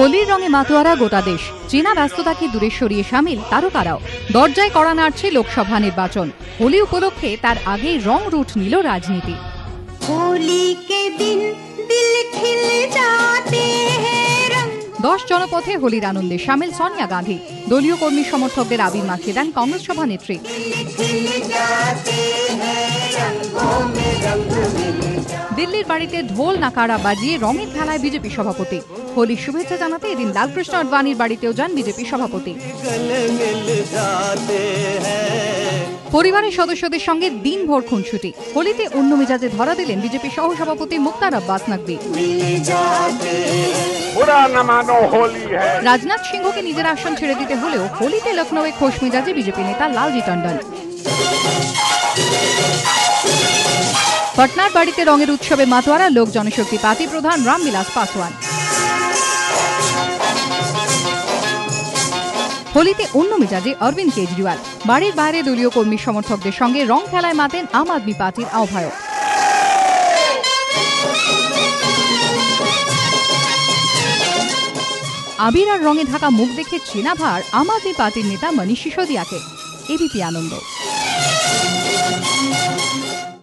হোলির রঙে মাতোয়ারা গোটা দেশ। চীনা ব্যস্ততাকে দূরে সরিয়ে সামিল তারকারাও। দরজায় কড়া নাড়ছে লোকসভা নির্বাচন। হোলি উপলক্ষে তার আগেই রং রুট নিল রাজনীতি। হোলি কে দিন দিল খিল जाते हैं रंग। 10 জনপথে হোলির আনন্দে সামিল সোনিয়া গান্ধী। দলীয় কর্মী সমর্থকদের আবির মাখিয়ে দেন কংগ্রেস সভানেত্রী। দিল্লির বাড়িতে ঢোল নাকারা বাজিয়ে রঙের খেলায় বিজেপি সভাপতি। হোলির শুভেচ্ছা জানাতে এদিন লালকৃষ্ণ আডবাণীর বাড়িতেও যান বিজেপি সভাপতি। পরিবারের সদস্যদের সঙ্গে দিনভর খুনসুটি। হোলিতে অন্য মেজাজে ধরা দিলেন বিজেপি সহসভাপতি মুক্তার আব্বাস নকভি। রাজনাথ সিংহকে নিজের আসন ছেড়ে দিতে হলেও হোলিতে লখনৌয়ে খোশ মেজাজে বিজেপি নেতা লালজি টন্ডন। পটনার বাড়িতে রঙের উৎসবে মাতোয়ারা লোক জনশক্তি পার্টি প্রধান রামবিলাস পাসওয়ান। হোলিতে অন্য মেজাজে অরবিন্দ কেজরিওয়াল। বাড়ির বাইরে দলীয় কর্মী সমর্থকদের সঙ্গে রং খেলায় মাতেন আম আদমি পার্টির আহ্বায়ক। আবির আর রঙে ঢাকা মুখ দেখে চেনা ভার আম আদমি পার্টির নেতা মনীষ সিসোদিয়াকে। এবিপি আনন্দ।